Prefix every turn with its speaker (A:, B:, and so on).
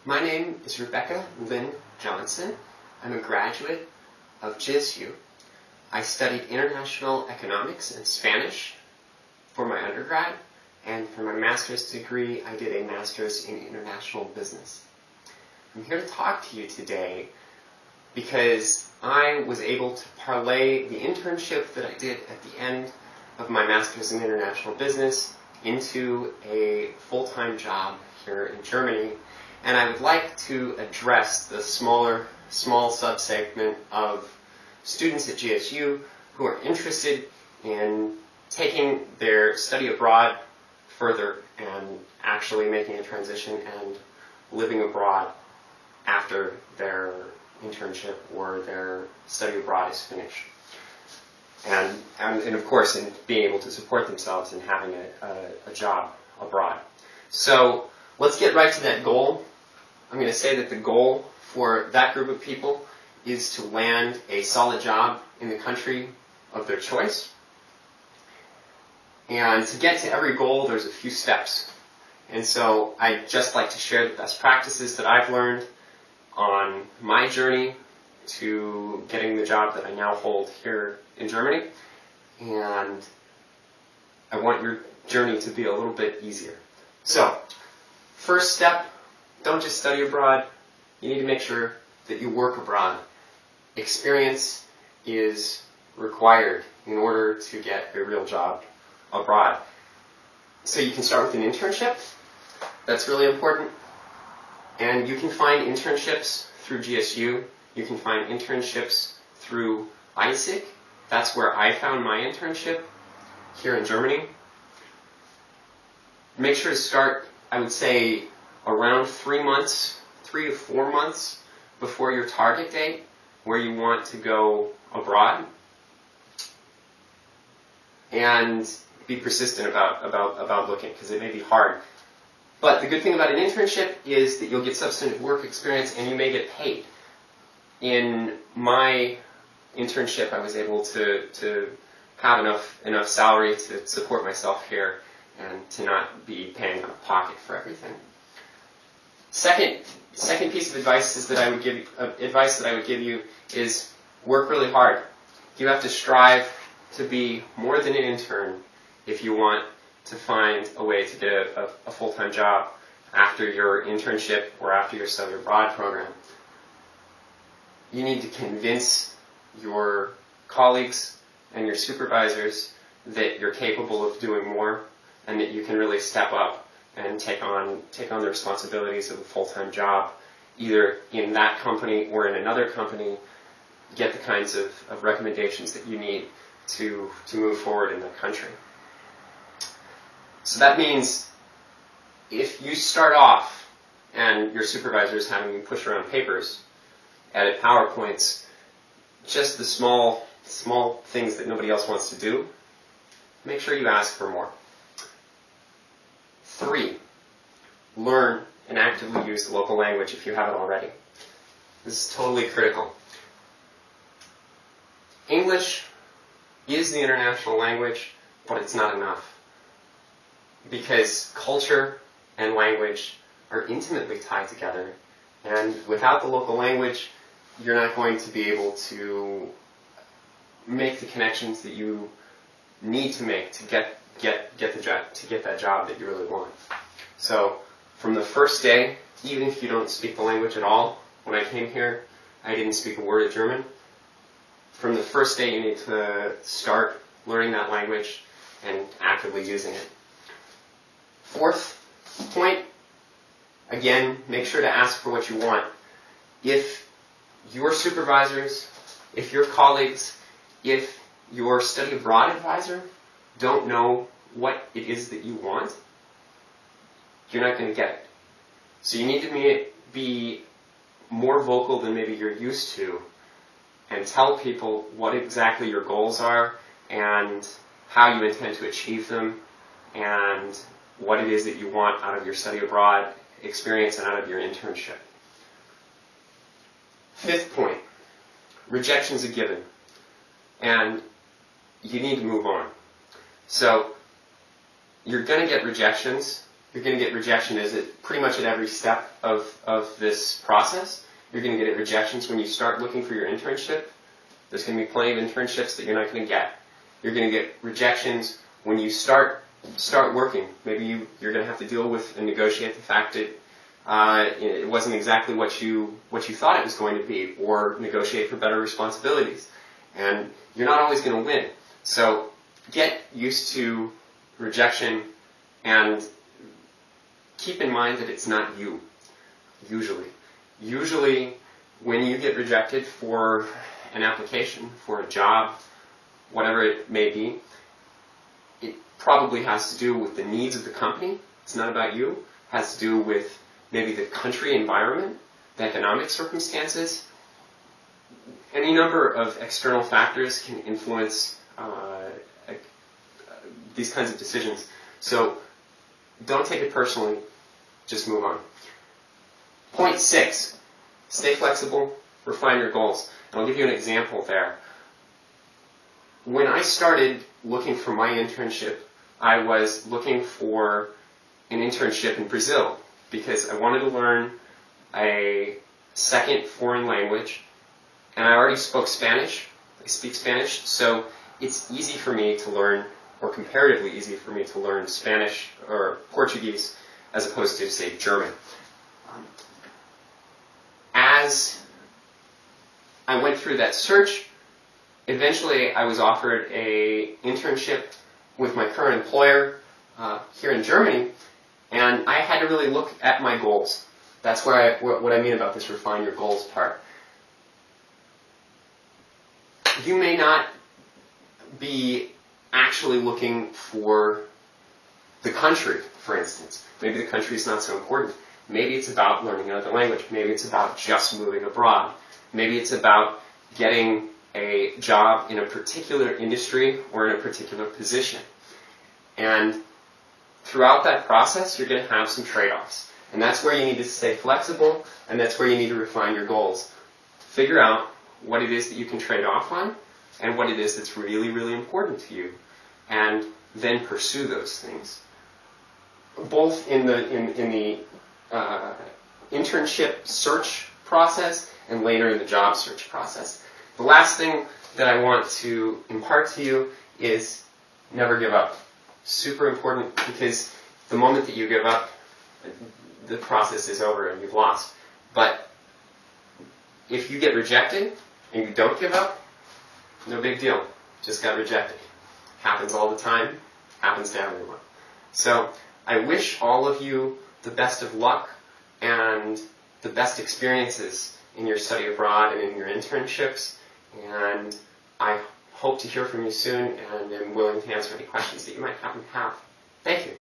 A: My name is Rebecca Lynn Johnson. I'm a graduate of JSU. I studied international economics and Spanish for my undergrad, and for my master's degree, I did a master's in international business. I'm here to talk to you today because I was able to parlay the internship that I did at the end of my master's in international business into a full-time job here in Germany. And I would like to address the small subsegment of students at JSU who are interested in taking their study abroad further and actually making a transition and living abroad after their internship or their study abroad is finished. And of course, in being able to support themselves and having a job abroad. So let's get right to that goal. I'm going to say that the goal for that group of people is to land a solid job in the country of their choice. And to get to every goal, there's a few steps. And so I'd just like to share the best practices that I've learned on my journey to getting the job that I now hold here in Germany. And I want your journey to be a little bit easier. So, first step, don't just study abroad. You need to make sure that you work abroad. Experience is required in order to get a real job abroad. So you can start with an internship. That's really important. And you can find internships through GSU. You can find internships through ISIC. That's where I found my internship here in Germany. Make sure to start, I would say, around 3 to 4 months before your target date where you want to go abroad. And be persistent about looking, because it may be hard. But the good thing about an internship is that you'll get substantive work experience and you may get paid. In my internship, I was able to have enough salary to support myself here and to not be paying out of pocket for everything. Second piece of advice that I would give you is work really hard. You have to strive to be more than an intern if you want to find a way to get a full-time job after your internship or after your study abroad program. You need to convince your colleagues and your supervisors that you're capable of doing more and that you can really step up and take on the responsibilities of a full-time job, either in that company or in another company. Get the kinds of recommendations that you need to move forward in the country. So that means if you start off and your supervisor is having you push around papers, edit PowerPoints, just the small things that nobody else wants to do, make sure you ask for more. 3, learn and actively use the local language if you haven't already. This is totally critical. English is the international language, but it's not enough. Because culture and language are intimately tied together, and without the local language, you're not going to be able to make the connections that you need to make to get that job that you really want. So, from the first day, even if you don't speak the language at all, when I came here, I didn't speak a word of German. From the first day, you need to start learning that language and actively using it. 4th point, again, make sure to ask for what you want. If your supervisors, if your colleagues, if your study abroad advisor don't know what it is that you want, you're not going to get it. So you need to be more vocal than maybe you're used to and tell people what exactly your goals are and how you intend to achieve them and what it is that you want out of your study abroad experience and out of your internship. 5th point, rejection's a given, and you need to move on. So you're going to get rejections You're going to get rejection pretty much at every step of this process. You're going to get rejections when you start looking for your internship. There's going to be plenty of internships that you're not going to get. You're going to get rejections when you start working. Maybe you're going to have to deal with and negotiate the fact that it wasn't exactly what you thought it was going to be, or negotiate for better responsibilities. And you're not always going to win. So get used to rejection and keep in mind that it's not you, usually. Usually, when you get rejected for an application, for a job, whatever it may be, it probably has to do with the needs of the company. It's not about you. It has to do with maybe the country environment, the economic circumstances. Any number of external factors can influence these kinds of decisions. So don't take it personally. Just move on. Point 6, stay flexible, refine your goals. And I'll give you an example there. When I started looking for my internship, I was looking for an internship in Brazil because I wanted to learn a second foreign language, and I already spoke Spanish. I speak Spanish, so it's easy for me to learn, or comparatively easy for me to learn Spanish or Portuguese as opposed to, say, German. As I went through that search, eventually I was offered an internship with my current employer here in Germany, and I had to really look at my goals. That's what I mean about this refine your goals part. You may not be actually looking for the country, for instance. Maybe the country is not so important. Maybe it's about learning another language. Maybe it's about just moving abroad. Maybe it's about getting a job in a particular industry or in a particular position. And throughout that process, you're going to have some trade-offs. And that's where you need to stay flexible, and that's where you need to refine your goals. Figure out what it is that you can trade off on, and what it is that's really, really important to you. And then pursue those things. Both in the internship search process and later in the job search process. The last thing that I want to impart to you is never give up. Super important, because the moment that you give up, the process is over and you've lost. But if you get rejected and you don't give up, no big deal. Just got rejected. Happens all the time. Happens to everyone. So I wish all of you the best of luck and the best experiences in your study abroad and in your internships. And I hope to hear from you soon, and am willing to answer any questions that you might happen to have. Thank you.